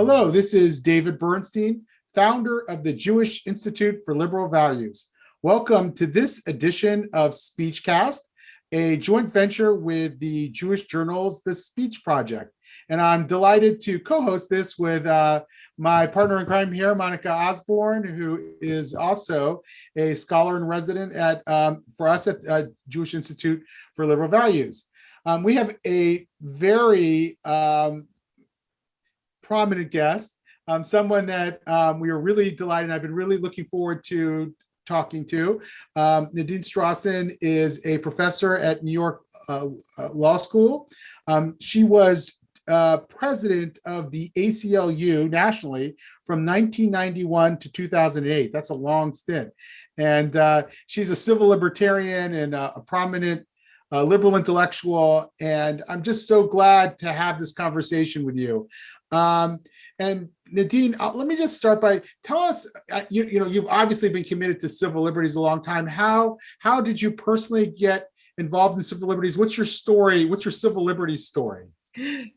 Hello, this is David Bernstein, founder of the Jewish Institute for Liberal Values. Welcome to this edition of SpeechCast, a joint venture with the Jewish journals, The Speech Project. And I'm delighted to co-host this with my partner in crime here, Monica Osborne, who is also a scholar in resident for us at Jewish Institute for Liberal Values. We have a very prominent guest, someone that we are really delighted. I've been really looking forward to talking to. Nadine Strossen is a professor at New York Law School. She was president of the ACLU nationally from 1991 to 2008. That's a long stint. And she's a civil libertarian and a prominent liberal intellectual. And I'm just so glad to have this conversation with you. And Nadine, let me just start by tell us, you've obviously been committed to civil liberties a long time. How did you personally get involved in civil liberties? What's your story? What's your civil liberties story?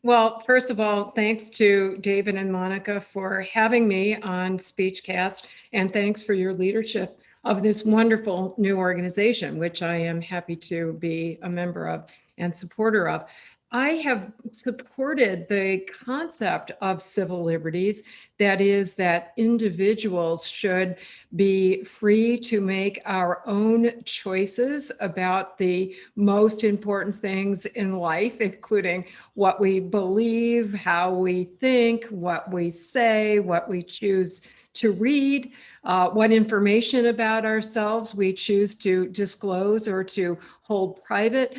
Well, first of all, thanks to David and Monica for having me on SpeechCast, and thanks for your leadership of this wonderful new organization, which I am happy to be a member of and supporter of. I have supported the concept of civil liberties, that is, that individuals should be free to make our own choices about the most important things in life, including what we believe, how we think, what we say, what we choose to read, what information about ourselves we choose to disclose or to hold private.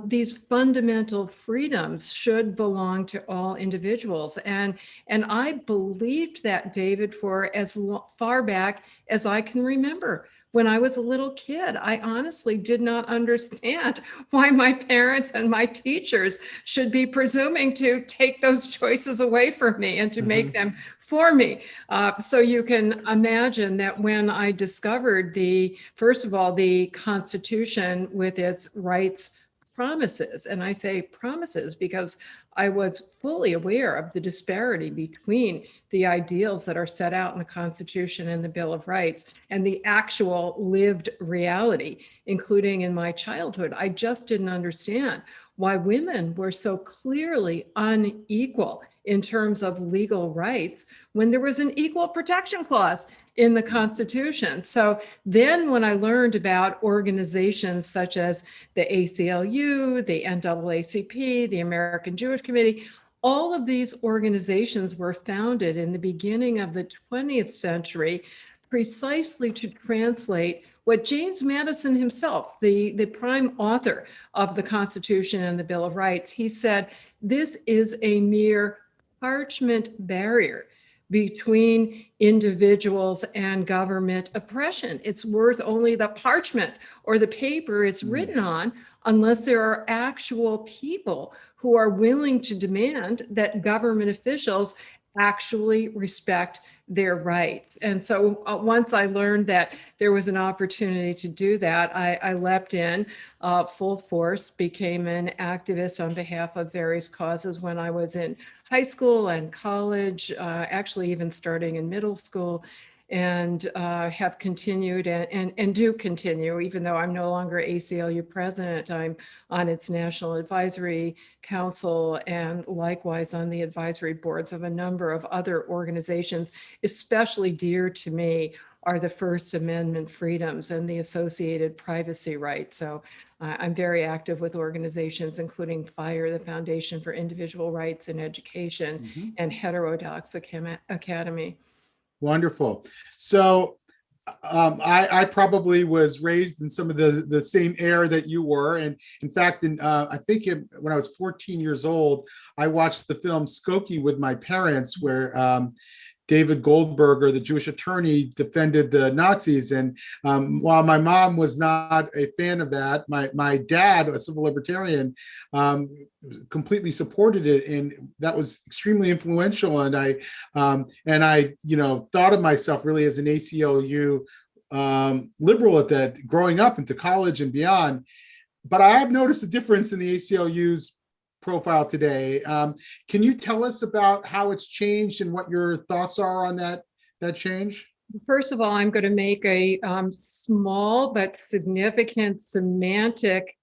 These fundamental freedoms should belong to all individuals. And I believed that, David, for as far back as I can remember. When I was a little kid, I honestly did not understand why my parents and my teachers should be presuming to take those choices away from me and to make them for me. So you can imagine that when I discovered first of all, the Constitution with its rights promises, and I say promises because I was fully aware of the disparity between the ideals that are set out in the Constitution and the Bill of Rights and the actual lived reality, including in my childhood. I just didn't understand why women were so clearly unequal in terms of legal rights when there was an equal protection clause in the Constitution. So then when I learned about organizations such as the ACLU, the NAACP, the American Jewish Committee, all of these organizations were founded in the beginning of the 20th century precisely to translate what James Madison himself, the prime author of the Constitution and the Bill of Rights, he said, this is a mere parchment barrier between individuals and government oppression. It's worth only the parchment or the paper it's written on, unless there are actual people who are willing to demand that government officials actually respect their rights. And so once I learned that there was an opportunity to do that, I leapt in full force, became an activist on behalf of various causes when I was in high school and college, actually even starting in middle school, and have continued and do continue, even though I'm no longer ACLU president. I'm on its National Advisory Council and likewise on the advisory boards of a number of other organizations. Especially dear to me are the First Amendment freedoms and the associated privacy rights. So I'm very active with organizations including FIRE, the Foundation for Individual Rights in Education, and Heterodox Academy. Wonderful. So I probably was raised in some of the same era that you were. And in fact, when I was 14 years old, I watched the film Skokie with my parents, where David Goldberger, the Jewish attorney, defended the Nazis. And while my mom was not a fan of that, my dad, a civil libertarian, completely supported it, and that was extremely influential. And I thought of myself really as an ACLU liberal at that, growing up into college and beyond. But I have noticed a difference in the ACLU's profile today. Can you tell us about how it's changed and what your thoughts are on that change? First of all, I'm going to make a small but significant semantic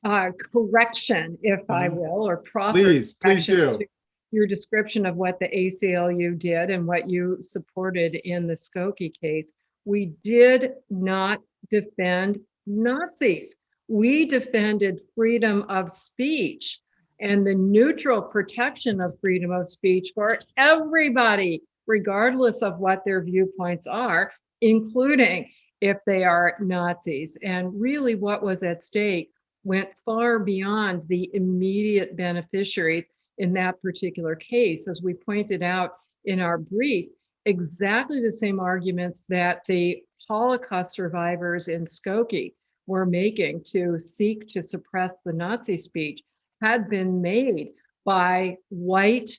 correction, if I will, or proper Please correction do. to your description of what the ACLU did and what you supported in the Skokie case. We did not defend Nazis. We defended freedom of speech and the neutral protection of freedom of speech for everybody, regardless of what their viewpoints are, including if they are Nazis. And really what was at stake went far beyond the immediate beneficiaries in that particular case. As we pointed out in our brief, exactly the same arguments that the Holocaust survivors in Skokie were making to seek to suppress the Nazi speech had been made by white,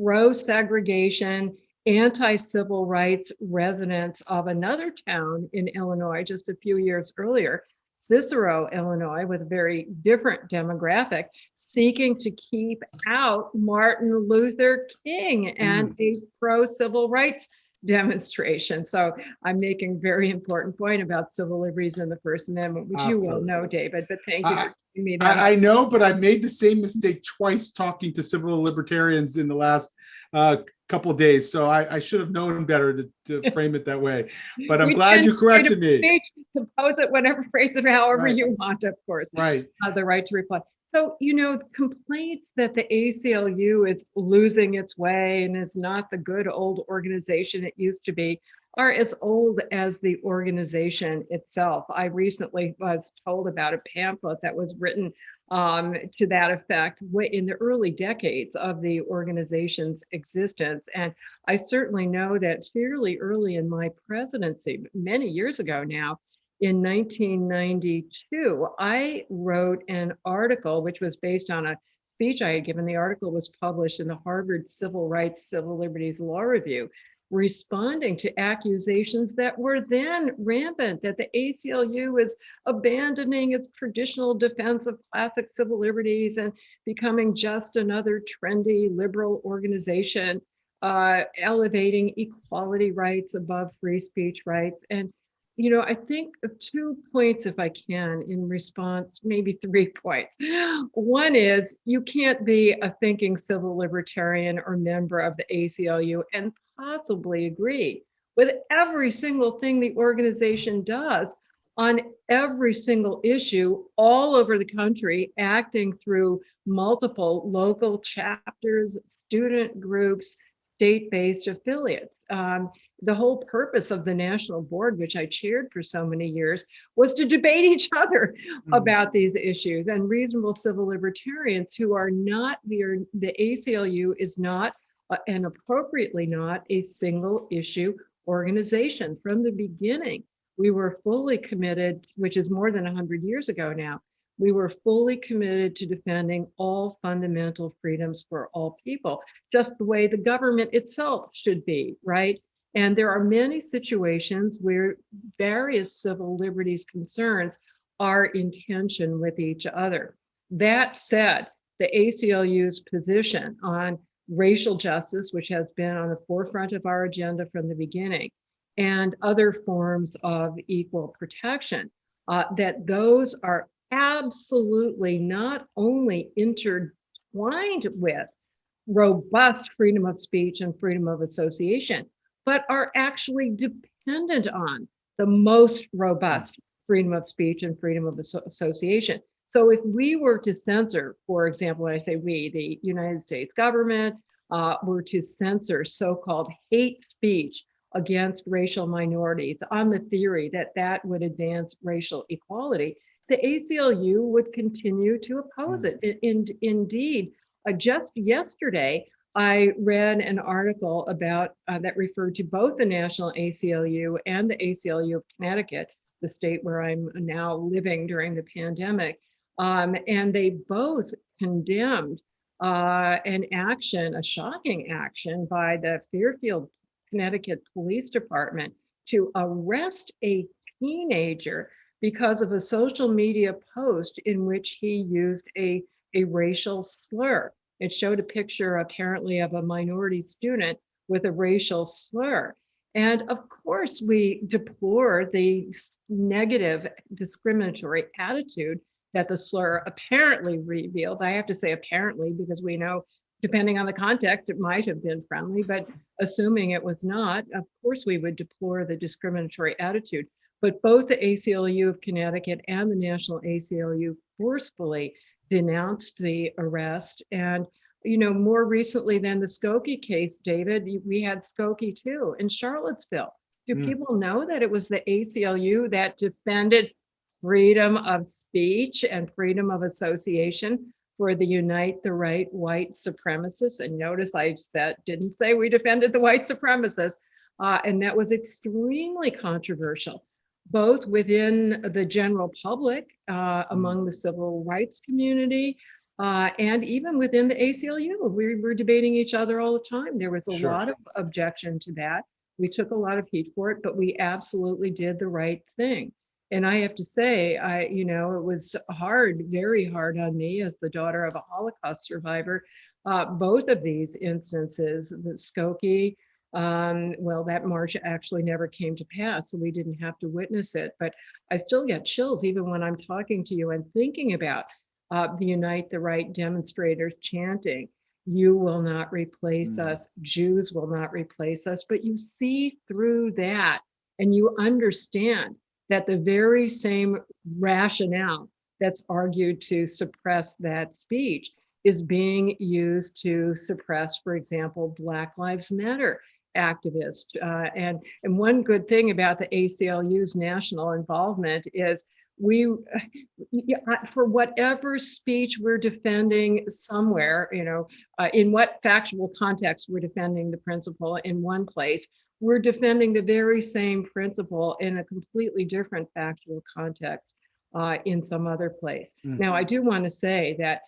pro-segregation, anti-civil rights residents of another town in Illinois just a few years earlier, Cicero, Illinois, with a very different demographic, seeking to keep out Martin Luther King and a pro-civil rights demonstration. So I'm making a very important point about civil liberties in the First Amendment, which you will know, David, but thank you for giving me that. I know, but I made the same mistake twice talking to civil libertarians in the last couple of days. So I should have known better to frame it that way, but I'm glad you corrected me. Compose it, whatever, phrase it however you want, of course. Right. The right to reply. So, complaints that the ACLU is losing its way and is not the good old organization it used to be are as old as the organization itself. I recently was told about a pamphlet that was written to that effect in the early decades of the organization's existence. And I certainly know that fairly early in my presidency, many years ago now, in 1992, I wrote an article which was based on a speech I had given. The article was published in the Harvard Civil Rights, Civil Liberties Law Review, responding to accusations that were then rampant, that the ACLU is abandoning its traditional defense of classic civil liberties and becoming just another trendy liberal organization, elevating equality rights above free speech rights. And I think 2 points, if I can, in response, maybe 3 points. One is you can't be a thinking civil libertarian or member of the ACLU and possibly agree with every single thing the organization does on every single issue all over the country, acting through multiple local chapters, student groups, state-based affiliates. The whole purpose of the national board, which I chaired for so many years, was to debate each other about these issues. And reasonable civil libertarians who are not, the ACLU is not, and appropriately not, a single issue organization. From the beginning, we were fully committed, which is more than 100 years ago now, we were fully committed to defending all fundamental freedoms for all people, just the way the government itself should be, right? And there are many situations where various civil liberties concerns are in tension with each other. That said, the ACLU's position on racial justice, which has been on the forefront of our agenda from the beginning, and other forms of equal protection, that those are absolutely not only intertwined with robust freedom of speech and freedom of association, but are actually dependent on the most robust freedom of speech and freedom of association. So if we were to censor, for example, when I say we, the United States government were to censor so-called hate speech against racial minorities on the theory that that would advance racial equality, the ACLU would continue to oppose it. Indeed, just yesterday, I read an article about that referred to both the National ACLU and the ACLU of Connecticut, the state where I'm now living during the pandemic. And they both condemned an action, a shocking action by the Fairfield, Connecticut Police Department to arrest a teenager because of a social media post in which he used a a racial slur. It showed a picture apparently of a minority student with a racial slur. And of course, we deplore the negative discriminatory attitude that the slur apparently revealed. I have to say apparently because we know, depending on the context, it might have been friendly, but assuming it was not, of course, we would deplore the discriminatory attitude. But both the ACLU of Connecticut and the National ACLU forcefully denounced the arrest. And, you know, more recently than the Skokie case, David, we had Skokie too in Charlottesville. Do people know that it was the ACLU that defended freedom of speech and freedom of association for the Unite the Right white supremacists? And notice I didn't say we defended the white supremacists. And that was extremely controversial, both within the general public, among the civil rights community, and even within the ACLU. We were debating each other all the time. There was a lot of objection to that. We took a lot of heat for it, but we absolutely did the right thing. And I have to say, it was hard, very hard on me as the daughter of a Holocaust survivor. Both of these instances, the Skokie, that march actually never came to pass, so we didn't have to witness it. But I still get chills even when I'm talking to you and thinking about the Unite the Right demonstrators chanting, "You will not replace us, Jews will not replace us." But you see through that and you understand that the very same rationale that's argued to suppress that speech is being used to suppress, for example, Black Lives Matter activists. And one good thing about the ACLU's national involvement is for whatever speech we're defending somewhere, in what factual context we're defending the principle in one place, we're defending the very same principle in a completely different factual context in some other place. Now, I do want to say that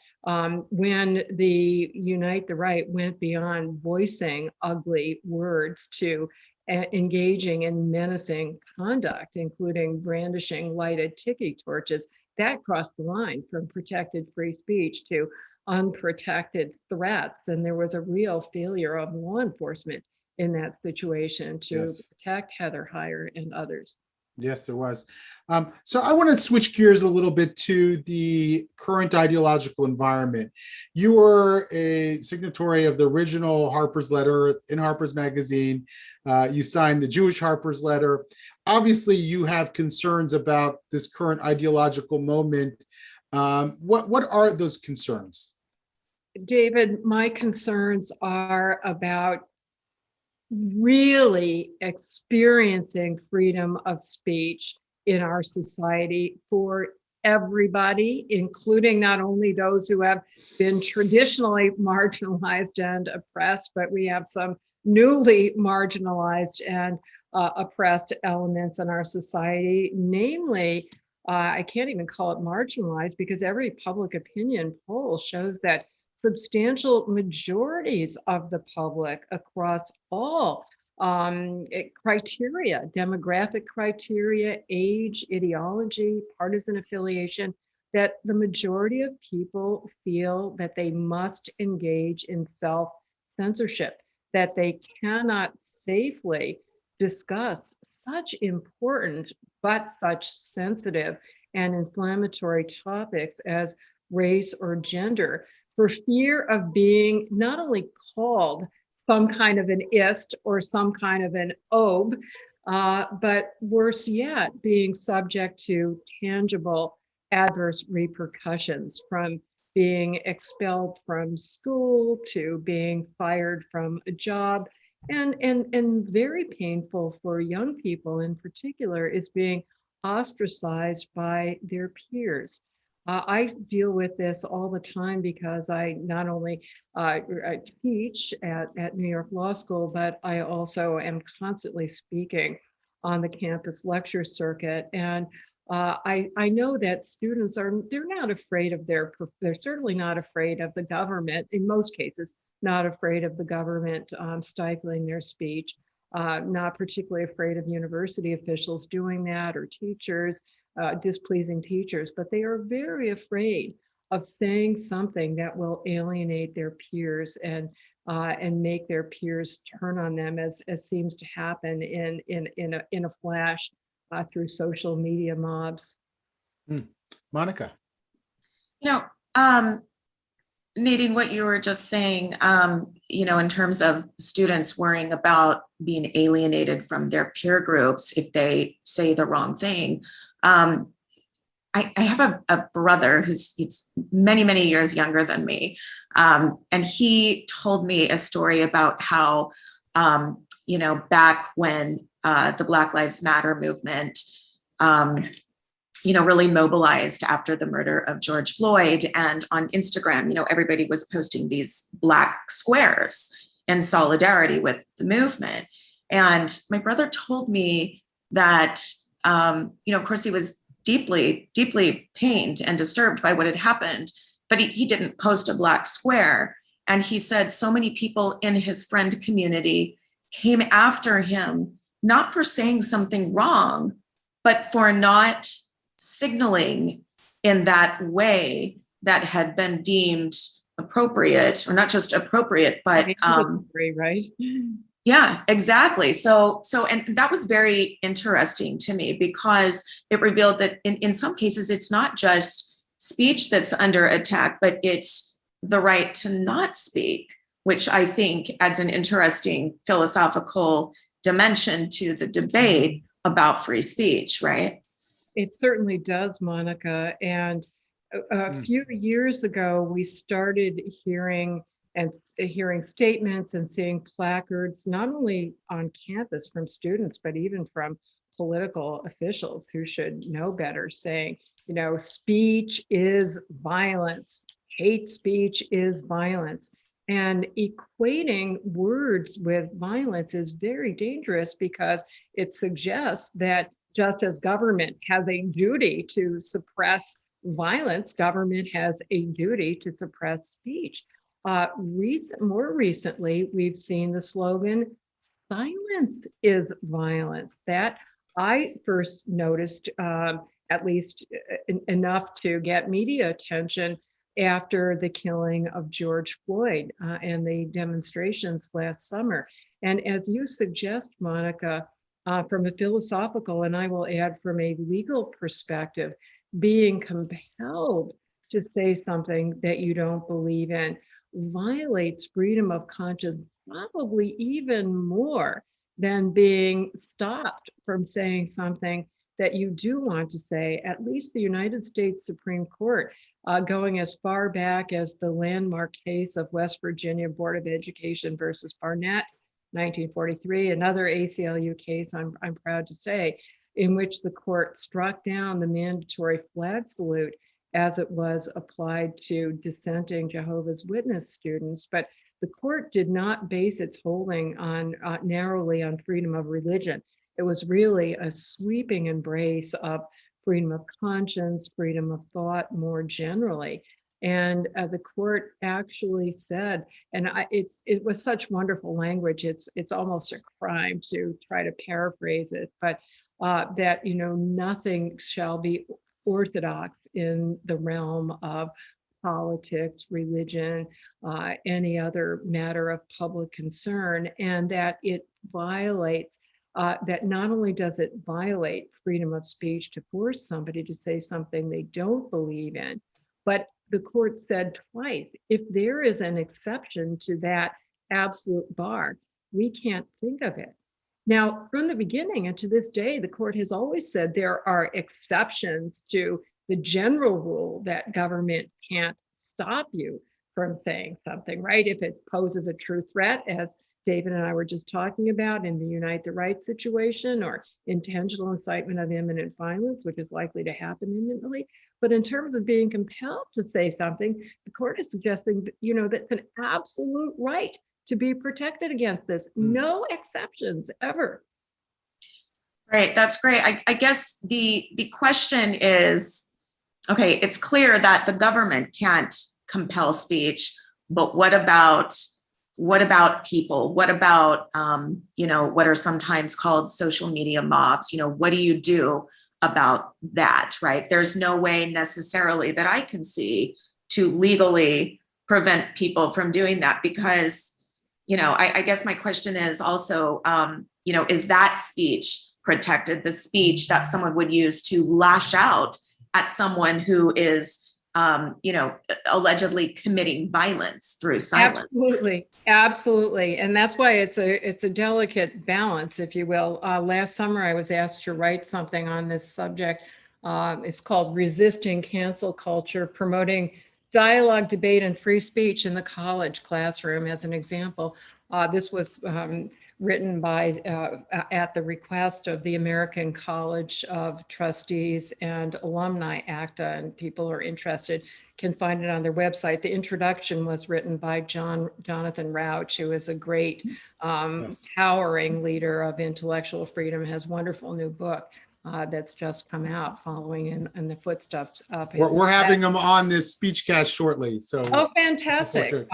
when the Unite the Right went beyond voicing ugly words to engaging in menacing conduct, including brandishing lighted tiki torches, that crossed the line from protected free speech to unprotected threats. And there was a real failure of law enforcement in that situation to protect Heather Heyer and others. Yes, there was. So I want to switch gears a little bit to the current ideological environment. You were a signatory of the original Harper's letter in Harper's Magazine. You signed the Jewish Harper's letter. Obviously, you have concerns about this current ideological moment. What are those concerns? David, my concerns are about really experiencing freedom of speech in our society for everybody, including not only those who have been traditionally marginalized and oppressed, but we have some newly marginalized and oppressed elements in our society. Namely, I can't even call it marginalized because every public opinion poll shows that substantial majorities of the public across all criteria, demographic criteria, age, ideology, partisan affiliation, that the majority of people feel that they must engage in self-censorship, that they cannot safely discuss such important but such sensitive and inflammatory topics as race or gender, for fear of being not only called some kind of an ist or some kind of an obe, but worse yet, being subject to tangible adverse repercussions, from being expelled from school to being fired from a job. And very painful for young people in particular is being ostracized by their peers. I deal with this all the time because I not only I teach at New York Law School, but I also am constantly speaking on the campus lecture circuit. And I know that students they're not afraid of they're certainly not afraid of the government, in most cases, not afraid of the government stifling their speech, not particularly afraid of university officials doing that or teachers, displeasing teachers, but they are very afraid of saying something that will alienate their peers and make their peers turn on them, as seems to happen in a flash through social media mobs. Monica. You know, Nadine, what you were just saying, in terms of students worrying about being alienated from their peer groups if they say the wrong thing. I have a brother he's many, many years younger than me. And he told me a story about how, back when the Black Lives Matter movement, really mobilized after the murder of George Floyd. And on Instagram, everybody was posting these Black squares in solidarity with the movement. And my brother told me that, of course, he was deeply, deeply pained and disturbed by what had happened, but he didn't post a Black square. And he said so many people in his friend community came after him, not for saying something wrong, but for not signaling in that way that had been deemed appropriate, or not just appropriate, but right? Yeah, exactly. So, and that was very interesting to me, because it revealed that in some cases, it's not just speech that's under attack, but it's the right to not speak, which I think adds an interesting philosophical dimension to the debate about free speech, right? It certainly does, Monica. And a few years ago, we started hearing statements and seeing placards, not only on campus from students, but even from political officials who should know better, saying, speech is violence, hate speech is violence. And equating words with violence is very dangerous, because it suggests that just as government has a duty to suppress violence, government has a duty to suppress speech. More recently, we've seen the slogan, silence is violence. That I first noticed, at least enough to get media attention, after the killing of George Floyd and the demonstrations last summer. And as you suggest, Monica, from a philosophical, and I will add from a legal perspective, being compelled to say something that you don't believe in violates freedom of conscience probably even more than being stopped from saying something that you do want to say. At least the United States Supreme Court, going as far back as the landmark case of West Virginia Board of Education versus Barnett, 1943, another ACLU case, I'm proud to say, in which the court struck down the mandatory flag salute as it was applied to dissenting Jehovah's Witness students. But the court did not base its holding on narrowly on freedom of religion. It was really a sweeping embrace of freedom of conscience, freedom of thought more generally. And the court actually said, and it was such wonderful language, it's almost a crime to try to paraphrase it, but that nothing shall be orthodox in the realm of politics, religion, any other matter of public concern, and that it violates, that not only does it violate freedom of speech to force somebody to say something they don't believe in, but the court said twice, if there is an exception to that absolute bar, we can't think of it. Now, from the beginning and to this day, the court has always said there are exceptions to the general rule that government can't stop you from saying something, right? If it poses a true threat, as David and I were just talking about in the Unite the Right situation, or intentional incitement of imminent violence, which is likely to happen imminently. But in terms of being compelled to say something, the court is suggesting, that's an absolute right to be protected against this. No exceptions ever. Right, that's great. I guess the question is, okay, it's clear that the government can't compel speech, but what about people? What about, what are sometimes called social media mobs? What do you do about that, right? There's no way necessarily that I can see to legally prevent people from doing that? Because, I guess my question is also, is that speech protected, the speech that someone would use to lash out at someone who is, allegedly committing violence through silence? Absolutely. And that's why it's a delicate balance, if you will. Last summer, I was asked to write something on this subject. It's called Resisting Cancel Culture, Promoting Dialogue, Debate, and Free Speech in the College Classroom, as an example. This was written by at the request of the American College of Trustees and Alumni ACTA, and people who are interested can find it on their website. The introduction was written by Jonathan Rauch, who is a great, towering leader of intellectual freedom, has a wonderful new book that's just come out following in the footsteps of his. We're having him on this SpeechCast shortly. So fantastic.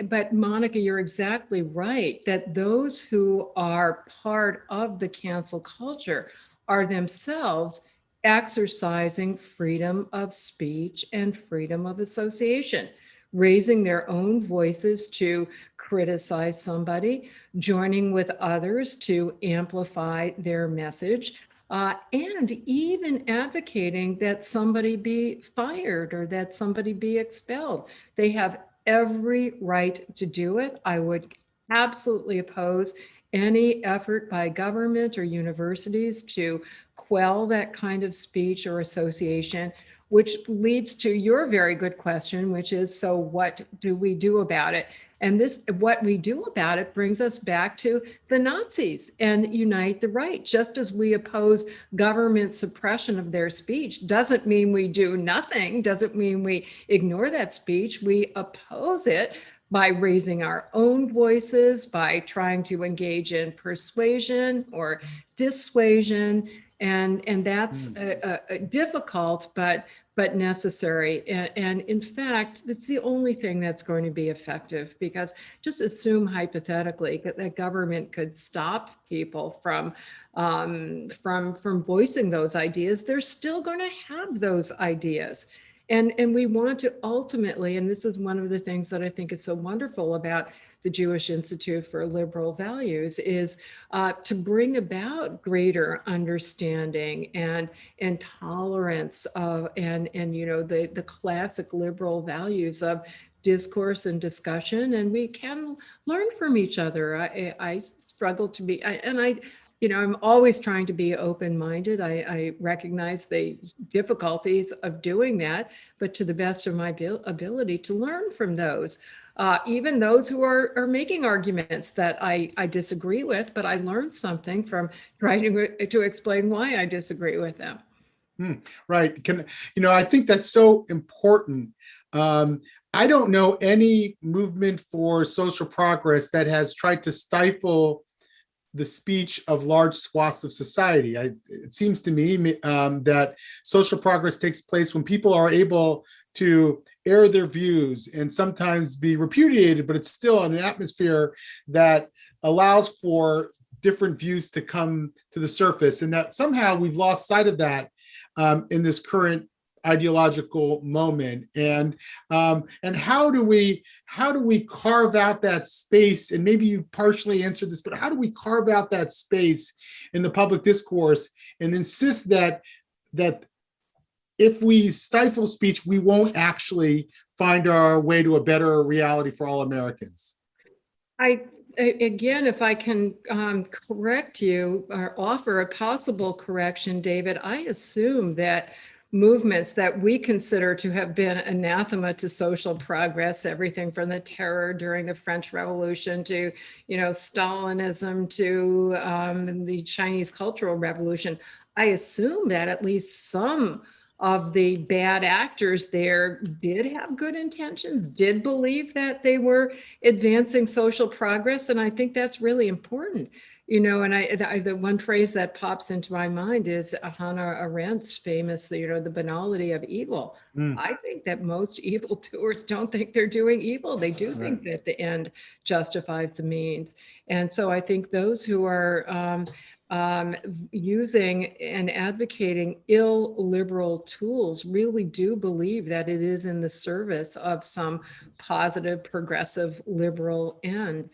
But Monica, you're exactly right that those who are part of the cancel culture are themselves exercising freedom of speech and freedom of association, raising their own voices to criticize somebody, joining with others to amplify their message, and even advocating that somebody be fired or that somebody be expelled. They have every right to do it. I would absolutely oppose any effort by government or universities to quell that kind of speech or association, which leads to your very good question, which is, so what do we do about it? And what we do about it brings us back to the Nazis and unite the right. Just as we oppose government suppression of their speech, doesn't mean we do nothing, doesn't mean we ignore that speech. We oppose it by raising our own voices, by trying to engage in persuasion or dissuasion. And that's difficult, but necessary. And in fact, it's the only thing that's going to be effective, because just assume hypothetically that government could stop people from voicing those ideas. They're still going to have those ideas. And we want to ultimately, and this is one of the things that I think is so wonderful about the Jewish Institute for Liberal Values, is to bring about greater understanding and tolerance of and the classic liberal values of discourse and discussion, and we can learn from each other. I struggle to be, I'm always trying to be open-minded. I recognize the difficulties of doing that, but to the best of my ability to learn from those. Even those who are making arguments that I disagree with, but I learned something from trying to explain why I disagree with them. Right. I think that's so important. I don't know any movement for social progress that has tried to stifle the speech of large swaths of society. It seems to me that social progress takes place when people are able to air their views and sometimes be repudiated, but it's still in an atmosphere that allows for different views to come to the surface, and that somehow we've lost sight of that in this current ideological moment. And how do we carve out that space? And maybe you partially answered this, but how do we carve out that space in the public discourse and insist that if we stifle speech, we won't actually find our way to a better reality for all Americans? Again, if I can correct you or offer a possible correction, David, I assume that movements that we consider to have been anathema to social progress, everything from the terror during the French Revolution to, Stalinism to the Chinese Cultural Revolution, I assume that at least some of the bad actors there did have good intentions, did believe that they were advancing social progress. And I think that's really important. And the one phrase that pops into my mind is Hannah Arendt's famous, the banality of evil. I think that most evildoers don't think they're doing evil. They do think that the end justifies the means. And so I think those who are using and advocating illiberal tools really do believe that it is in the service of some positive, progressive, liberal end.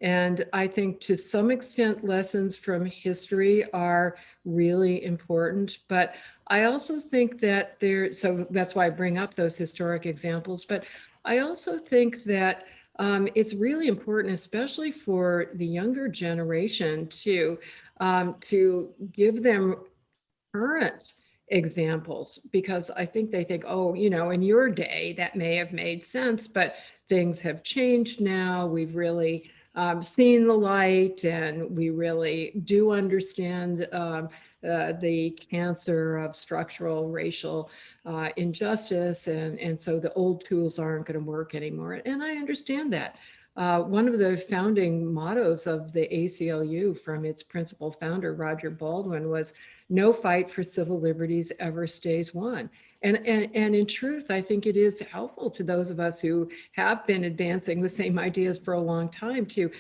And I think to some extent, lessons from history are really important. But I also think that so that's why I bring up those historic examples. But I also think that it's really important, especially for the younger generation, to give them current examples, because I think they think, oh, in your day that may have made sense, but things have changed now. We've really seen the light, and we really do understand the cancer of structural racial injustice, and so the old tools aren't going to work anymore. And I understand that. One of the founding mottos of the ACLU from its principal founder, Roger Baldwin, was "No fight for civil liberties ever stays won." And in truth, I think it is helpful to those of us who have been advancing the same ideas for a long time to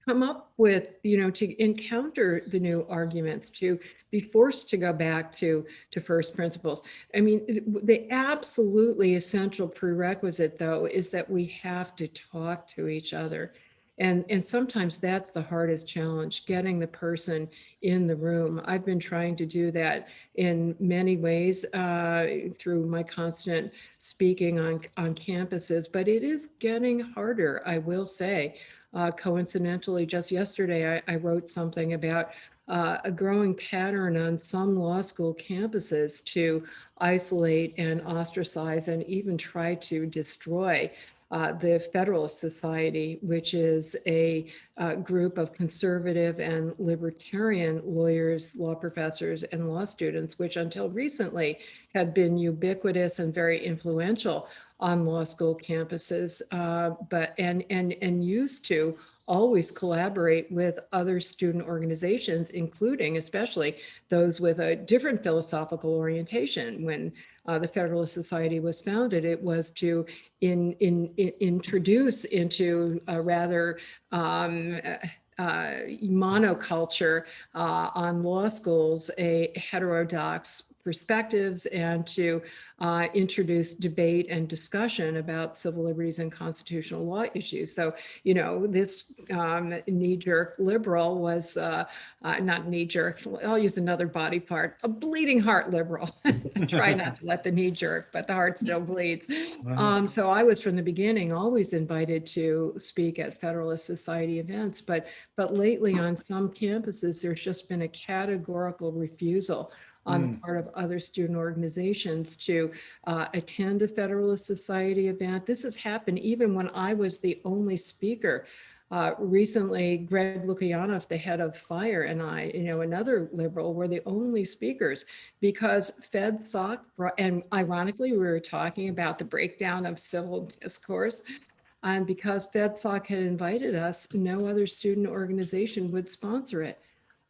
come up with, to encounter the new arguments, to be forced to go back to first principles. I mean, the absolutely essential prerequisite, though, is that we have to talk to each other. And sometimes that's the hardest challenge, getting the person in the room. I've been trying to do that in many ways through my constant speaking on campuses, but it is getting harder, I will say. Coincidentally, just yesterday, I wrote something about a growing pattern on some law school campuses to isolate and ostracize and even try to destroy the Federalist Society, which is a group of conservative and libertarian lawyers, law professors, and law students, which until recently had been ubiquitous and very influential on law school campuses, but used to always collaborate with other student organizations, including especially those with a different philosophical orientation. When the Federalist Society was founded, it was to introduce into a rather monoculture on law schools a heterodox perspectives, and to introduce debate and discussion about civil liberties and constitutional law issues. So, this knee-jerk liberal was not knee-jerk, I'll use another body part, a bleeding heart liberal. I try not to let the knee jerk, but the heart still bleeds. So I was from the beginning always invited to speak at Federalist Society events, but lately on some campuses, there's just been a categorical refusal on the part of other student organizations to attend a Federalist Society event. This has happened even when I was the only speaker. Recently, Greg Lukianoff, the head of FIRE, and I, another liberal, were the only speakers because FedSoc, and ironically, we were talking about the breakdown of civil discourse. And because FedSoc had invited us, no other student organization would sponsor it.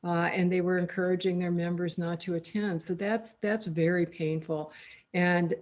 And they were encouraging their members not to attend. So that's very painful. And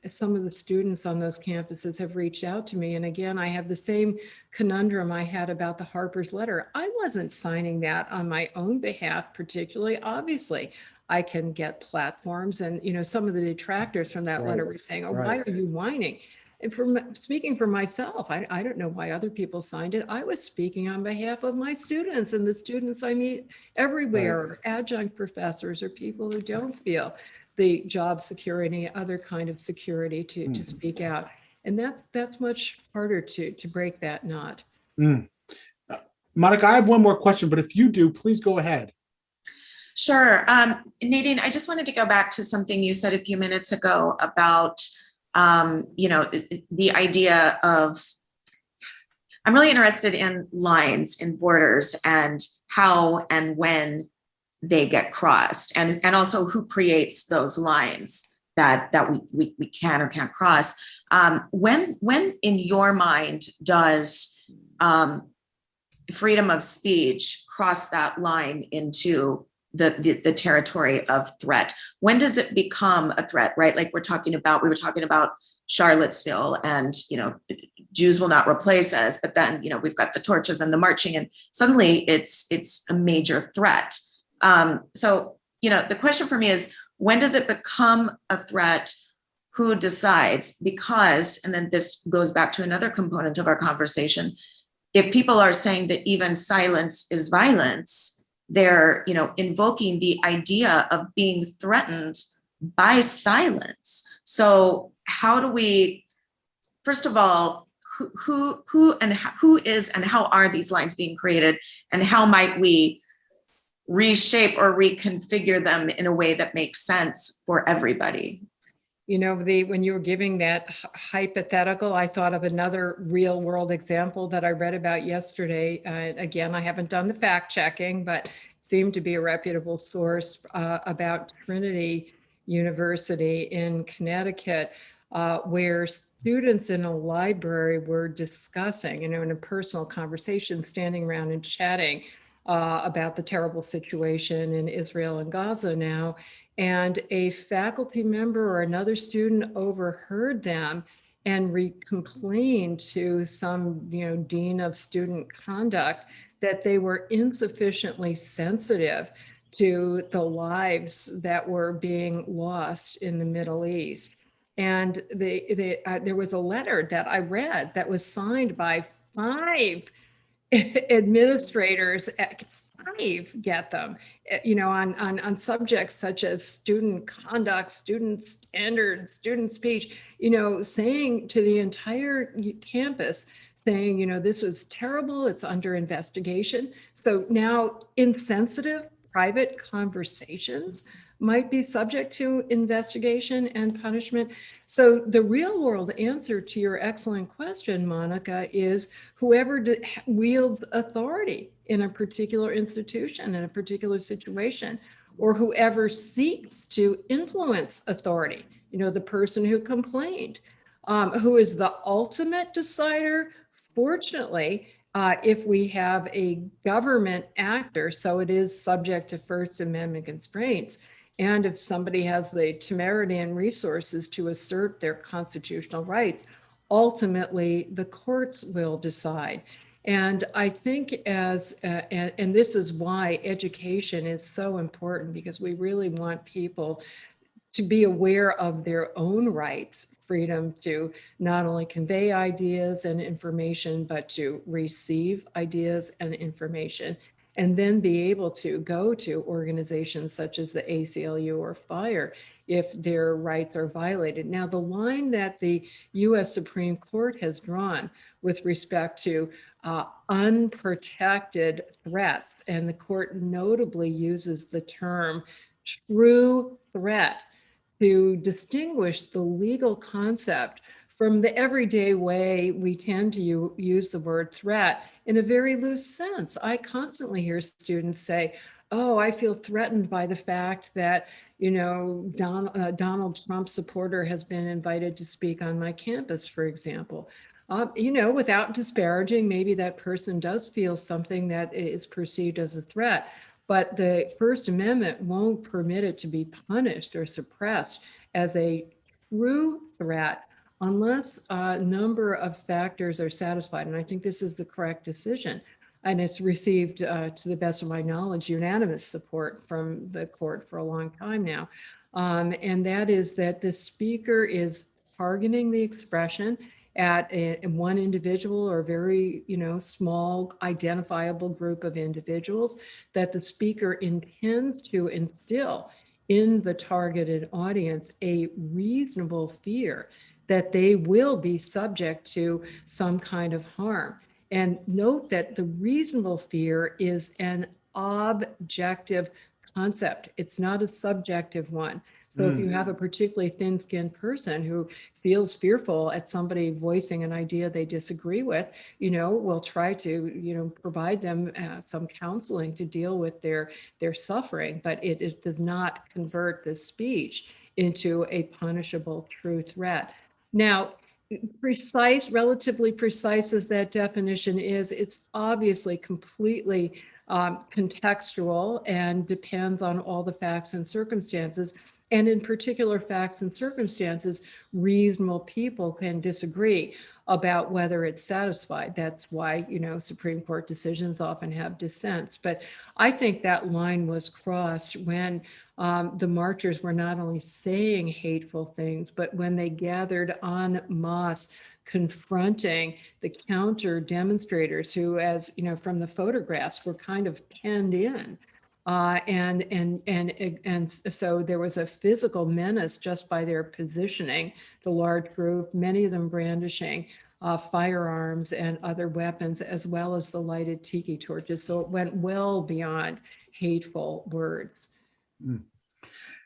some of the students on those campuses have reached out to me. And again, I have the same conundrum I had about the Harper's letter. I wasn't signing that on my own behalf, particularly. Obviously, I can get platforms. And, some of the detractors from that letter were saying, oh, why are you whining? And speaking for myself, I don't know why other people signed it. I was speaking on behalf of my students and the students I meet everywhere, or adjunct professors, or people who don't feel the job security, other kind of security to speak out. And that's much harder to break that knot. Monica, I have one more question, but if you do, please go ahead. Sure. Nadine, I just wanted to go back to something you said a few minutes ago about the idea of, I'm really interested in lines, in borders, and how and when they get crossed, and also who creates those lines that we can or can't cross. When in your mind does freedom of speech cross that line into the territory of threat? When does it become a threat, right? Like we were talking about Charlottesville and, Jews will not replace us, but then, we've got the torches and the marching and suddenly it's a major threat. So, the question for me is, when does it become a threat? Who decides? Because, and then this goes back to another component of our conversation, if people are saying that even silence is violence, they're, invoking the idea of being threatened by silence. So how do we, first of all, who is and how are these lines being created, and how might we reshape or reconfigure them in a way that makes sense for everybody? When you were giving that hypothetical, I thought of another real world example that I read about yesterday. Again, I haven't done the fact checking, but it seemed to be a reputable source about Trinity University in Connecticut, where students in a library were discussing, in a personal conversation, standing around and chatting about the terrible situation in Israel and Gaza now. And a faculty member or another student overheard them and complained to some, dean of student conduct that they were insufficiently sensitive to the lives that were being lost in the Middle East. And there was a letter that I read that was signed by 5 administrators, 5 get them, on subjects such as student conduct, student standards, student speech, saying to the entire campus, saying, this was terrible, it's under investigation. So now insensitive private conversations might be subject to investigation and punishment. So the real world answer to your excellent question, Monica, is whoever wields authority in a particular institution, in a particular situation, or whoever seeks to influence authority, the person who complained, who is the ultimate decider. Fortunately, if we have a government actor, so it is subject to First Amendment constraints. And if somebody has the temerity and resources to assert their constitutional rights, ultimately the courts will decide. And I think and this is why education is so important, because we really want people to be aware of their own rights, freedom to not only convey ideas and information, but to receive ideas and information, and then be able to go to organizations such as the ACLU or FIRE if their rights are violated. Now, the line that the US Supreme Court has drawn with respect to unprotected threats, and the court notably uses the term true threat to distinguish the legal concept from the everyday way we tend to use the word threat in a very loose sense. I constantly hear students say, oh, I feel threatened by the fact that, Donald Trump supporter has been invited to speak on my campus, for example. Without disparaging, maybe that person does feel something that is perceived as a threat, but the First Amendment won't permit it to be punished or suppressed as a true threat unless a number of factors are satisfied. And I think this is the correct decision. And it's received, to the best of my knowledge, unanimous support from the court for a long time now. And that is that the speaker is targeting the expression at one individual or very, small identifiable group of individuals, that the speaker intends to instill in the targeted audience a reasonable fear that they will be subject to some kind of harm. And note that the reasonable fear is an objective concept. It's not a subjective one. So if you have a particularly thin-skinned person who feels fearful at somebody voicing an idea they disagree with, we'll try to, provide them some counseling to deal with their suffering, but it does not convert the speech into a punishable true threat. Now, relatively precise as that definition is, it's obviously completely contextual and depends on all the facts and circumstances. And in particular facts and circumstances, reasonable people can disagree about whether it's satisfied. That's why, Supreme Court decisions often have dissents. But I think that line was crossed when the marchers were not only saying hateful things, but when they gathered en masse confronting the counter demonstrators who, as from the photographs, were kind of penned in. And so there was a physical menace just by their positioning, the large group, many of them brandishing firearms and other weapons, as well as the lighted tiki torches. So it went well beyond hateful words.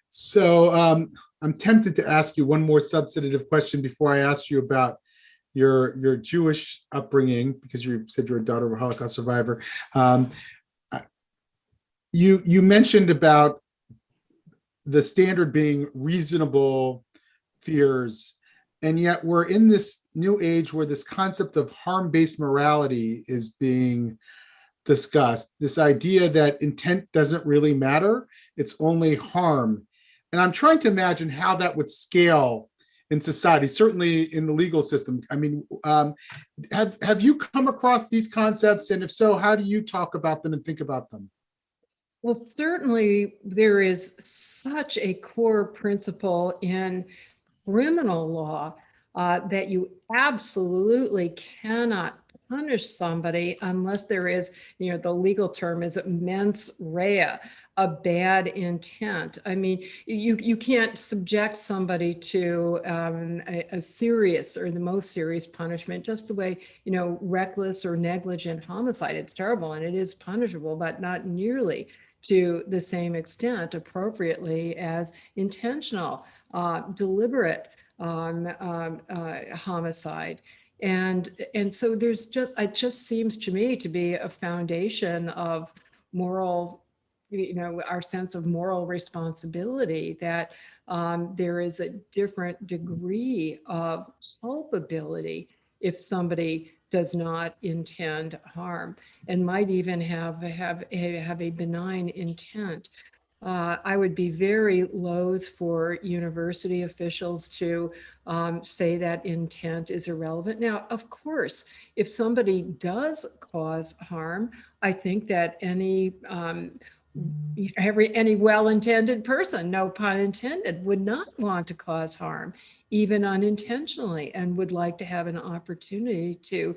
So I'm tempted to ask you one more substantive question before I ask you about your Jewish upbringing, because you said you're a daughter of a Holocaust survivor. You mentioned about the standard being reasonable fears, and yet we're in this new age where this concept of harm-based morality is being discussed, this idea that intent doesn't really matter, it's only harm. And I'm trying to imagine how that would scale in society, certainly in the legal system. I mean, have you come across these concepts? And if so, how do you talk about them and think about them? Well, certainly there is such a core principle in criminal law that you absolutely cannot punish somebody unless there is, the legal term is mens rea, a bad intent. I mean, you can't subject somebody to a serious or the most serious punishment, just the way, reckless or negligent homicide. It's terrible and it is punishable, but not nearly to the same extent appropriately as intentional, deliberate homicide. And so it just seems to me to be a foundation of moral, our sense of moral responsibility, that there is a different degree of culpability if somebody does not intend harm and might even have a benign intent. I would be very loath for university officials to say that intent is irrelevant. Now, of course, if somebody does cause harm, I think that any well-intended person, no pun intended, would not want to cause harm, even unintentionally, and would like to have an opportunity to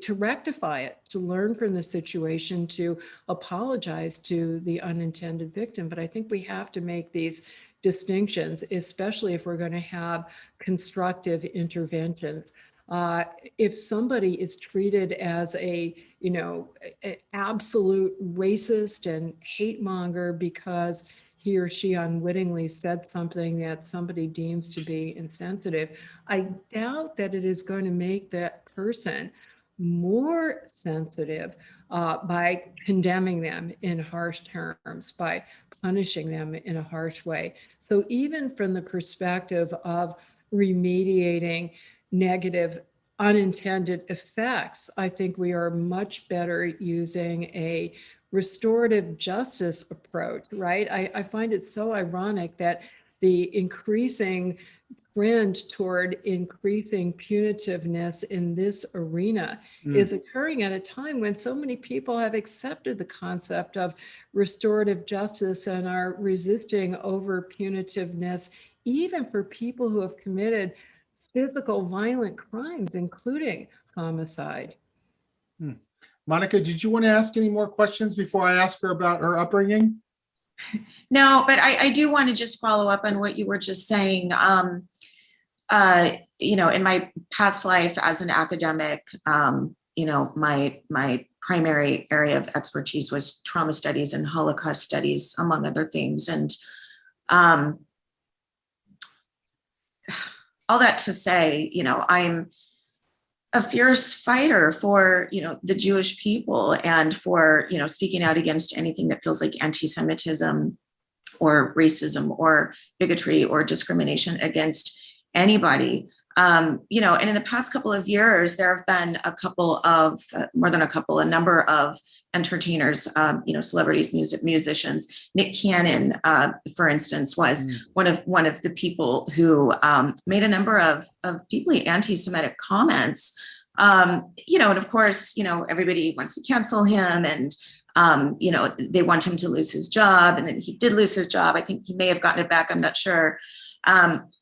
rectify it, to learn from the situation, to apologize to the unintended victim. But I think we have to make these distinctions, especially if we're going to have constructive interventions. If somebody is treated as a absolute racist and hate monger because he or she unwittingly said something that somebody deems to be insensitive, I doubt that it is going to make that person more sensitive by condemning them in harsh terms, by punishing them in a harsh way. So even from the perspective of remediating negative unintended effects, I think we are much better using a restorative justice approach, right? I find it so ironic that the increasing trend toward increasing punitiveness in this arena is occurring at a time when so many people have accepted the concept of restorative justice and are resisting over punitiveness, even for people who have committed physical violent crimes, including homicide. Monica, did you want to ask any more questions before I ask her about her upbringing? No, but I do want to just follow up on what you were just saying. In my past life as an academic, my primary area of expertise was trauma studies and Holocaust studies, among other things. And all that to say, I'm a fierce fighter for, the Jewish people and for, speaking out against anything that feels like anti-Semitism or racism or bigotry or discrimination against anybody. You know, and in the past couple of years, there have been a couple of, more than a couple, a number of entertainers, you know, celebrities, musicians. Nick Cannon, for instance, was one of the people who made a number of deeply anti-Semitic comments. You know, and of course, you know, everybody wants to cancel him, and you know, they want him to lose his job, and then he did lose his job. I think he may have gotten it back. I'm not sure.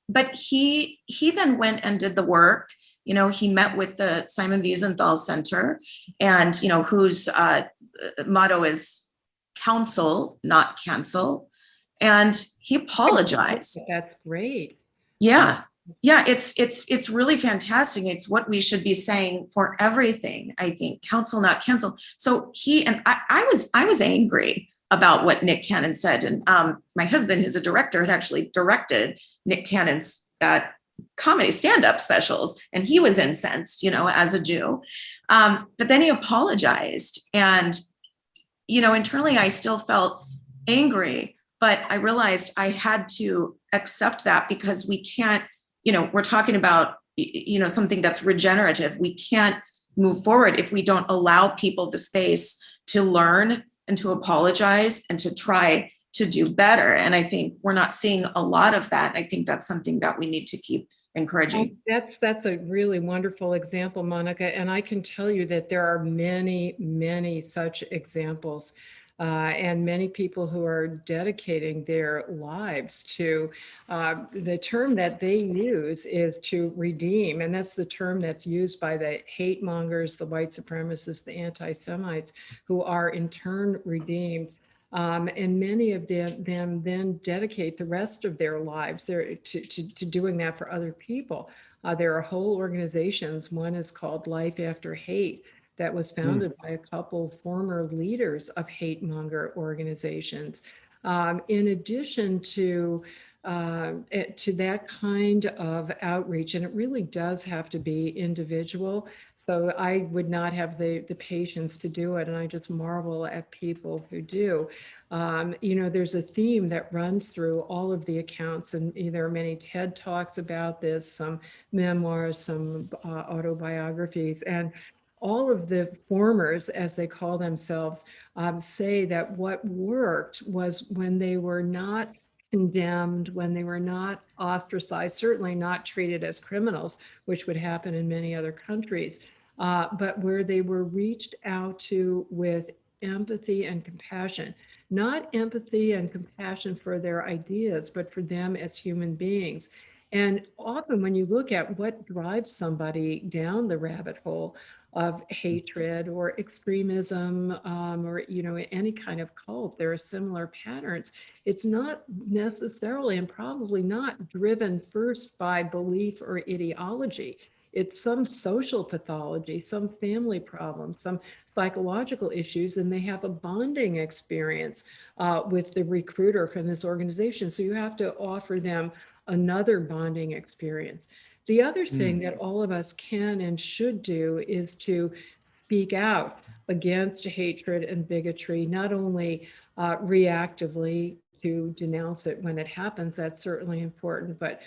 But he then went and did the work. You know, he met with the Simon Wiesenthal Center, and, you know, whose motto is counsel, not cancel. And he apologized. That's great. Yeah. Yeah, it's really fantastic. It's what we should be saying for everything, I think. Counsel, not cancel. So he and I was angry about what Nick Cannon said. And my husband, who's a director, had actually directed Nick Cannon's comedy stand-up specials, and he was incensed, you know, as a Jew. But then he apologized, and, you know, internally I still felt angry, but I realized I had to accept that, because we can't, you know, we're talking about, you know, something that's regenerative. We can't move forward if we don't allow people the space to learn and to apologize and to try to do better. And I think we're not seeing a lot of that. I think that's something that we need to keep encouraging. That's a really wonderful example, Monica. And I can tell you that there are many, many such examples. And many people who are dedicating their lives to, the term that they use is to redeem. And that's the term that's used by the hate mongers, the white supremacists, the anti-Semites, who are in turn redeemed. And many of them then dedicate the rest of their lives to doing that for other people. There are whole organizations. One is called Life After Hate, that was founded by a couple former leaders of hate monger organizations. In addition to that kind of outreach, and it really does have to be individual. So I would not have the patience to do it, and I just marvel at people who do. You know, there's a theme that runs through all of the accounts, and there are many TED Talks about this, some memoirs, some autobiographies, and all of the formers, as they call themselves, say that what worked was when they were not condemned, when they were not ostracized, certainly not treated as criminals, which would happen in many other countries, but where they were reached out to with empathy and compassion, not empathy and compassion for their ideas, but for them as human beings. And often when you look at what drives somebody down the rabbit hole of hatred or extremism, or, you know, any kind of cult, there are similar patterns. It's not necessarily, and probably not, driven first by belief or ideology. It's some social pathology, some family problems, some psychological issues, and they have a bonding experience with the recruiter from this organization. So you have to offer them another bonding experience. The other thing that all of us can and should do is to speak out against hatred and bigotry, not only reactively to denounce it when it happens, that's certainly important, but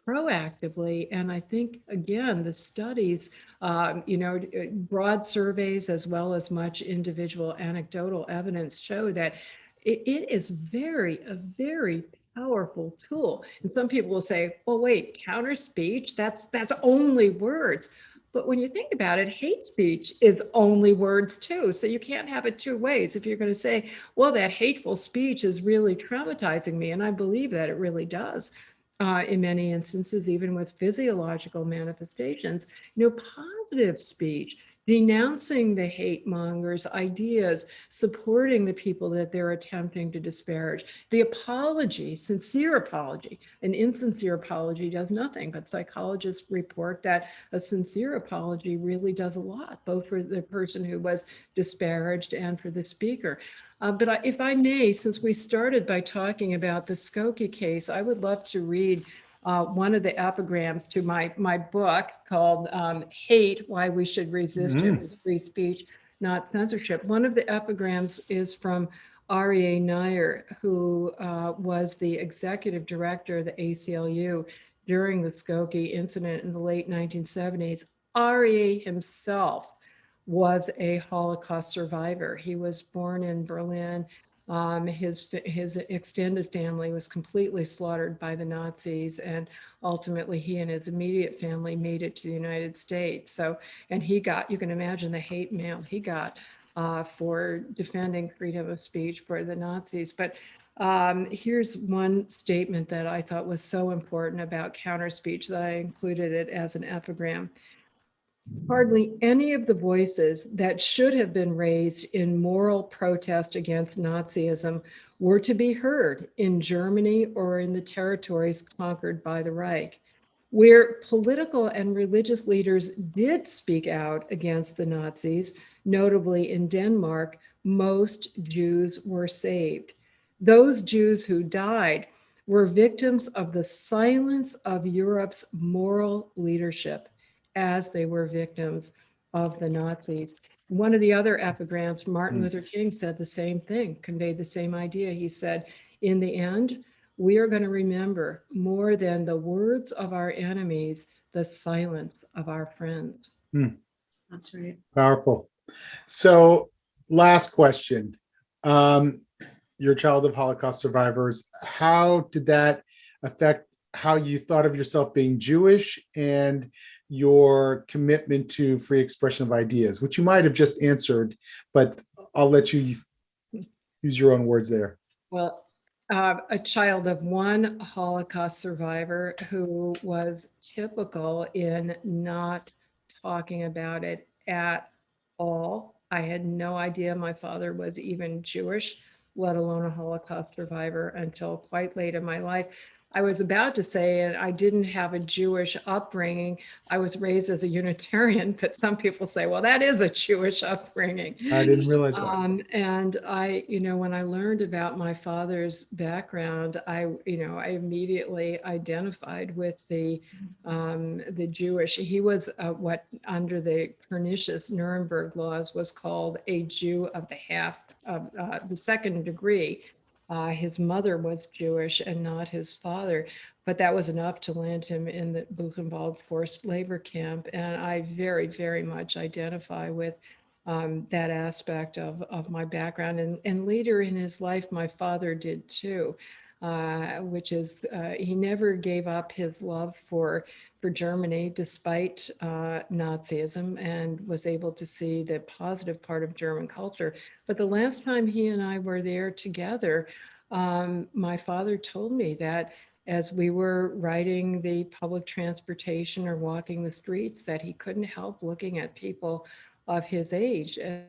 proactively. And I think, again, the studies, you know, broad surveys as well as much individual anecdotal evidence show that it is a very powerful tool. And some people will say, well, wait, counter speech, that's only words. But when you think about it, hate speech is only words too. So you can't have it two ways. If you're going to say, well, that hateful speech is really traumatizing me, and I believe that it really does in many instances, even with physiological manifestations, you know, positive speech, denouncing the hate mongers' ideas, supporting the people that they're attempting to disparage, the apology, sincere apology. An insincere apology does nothing, but psychologists report that a sincere apology really does a lot, both for the person who was disparaged and for the speaker. But if I may, since we started by talking about the Skokie case, I would love to read one of the epigrams to my book called Hate, Why We Should Resist It with Free Speech, Not Censorship. One of the epigrams is from Aryeh Nair, who was the executive director of the ACLU during the Skokie incident in the late 1970s, Aryeh himself was a Holocaust survivor. He was born in Berlin. His extended family was completely slaughtered by the Nazis, and ultimately he and his immediate family made it to the United States. So, and he got, you can imagine the hate mail he got for defending freedom of speech for the Nazis. But here's one statement that I thought was so important about counter speech that I included it as an epigram. Hardly any of the voices that should have been raised in moral protest against Nazism were to be heard in Germany or in the territories conquered by the Reich. Where political and religious leaders did speak out against the Nazis, notably in Denmark, most Jews were saved. Those Jews who died were victims of the silence of Europe's moral leadership, as they were victims of the Nazis. One of the other epigrams, Martin Luther King said the same thing, conveyed the same idea. He said, in the end, we are going to remember more than the words of our enemies, the silence of our friends. That's right. Powerful. So last question. You're a child of Holocaust survivors. How did that affect how you thought of yourself being Jewish and your commitment to free expression of ideas, which you might have just answered, but I'll let you use your own words there. Well, a child of one Holocaust survivor who was typical in not talking about it at all. I had no idea my father was even Jewish, let alone a Holocaust survivor, until quite late in my life. I was about to say, and I didn't have a Jewish upbringing. I was raised as a Unitarian, but some people say, well, that is a Jewish upbringing. I didn't realize that. And I, when I learned about my father's background, I immediately identified with the Jewish. He was what under the pernicious Nuremberg laws was called a Jew of the second degree. His mother was Jewish and not his father, but that was enough to land him in the Buchenwald forced labor camp. And I very, very much identify with that aspect of my background. And later in his life, my father did too, which is he never gave up his love for Germany despite Nazism, and was able to see the positive part of German culture. But the last time he and I were there together, my father told me that as we were riding the public transportation or walking the streets, that he couldn't help looking at people of his age and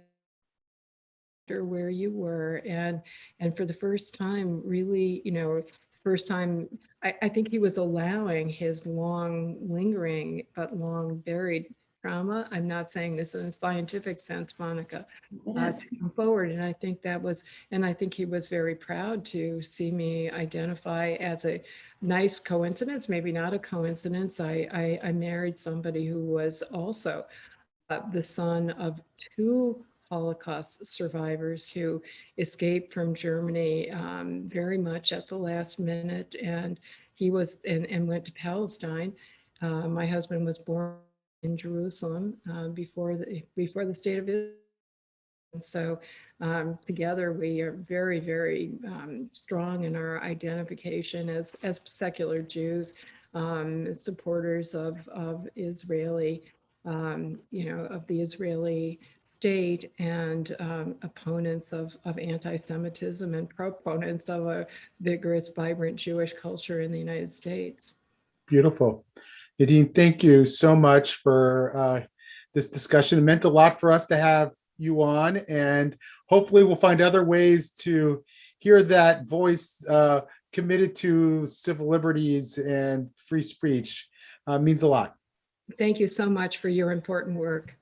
where you were. And for the first time, really, first time, I think he was allowing his long lingering but long buried trauma. I'm not saying this in a scientific sense, Monica, to come forward. And I think I think he was very proud to see me identify as a nice coincidence, maybe not a coincidence. I married somebody who was also the son of two Holocaust survivors who escaped from Germany very much at the last minute, and he was and went to Palestine. My husband was born in Jerusalem before the state of Israel. And so together we are very, very strong in our identification as secular Jews, supporters of Israeli, of the Israeli state, and opponents of anti-Semitism and proponents of a vigorous, vibrant Jewish culture in the United States. Beautiful. Nadine, thank you so much for this discussion. It meant a lot for us to have you on, and hopefully we'll find other ways to hear that voice committed to civil liberties and free speech. Means a lot. Thank you so much for your important work.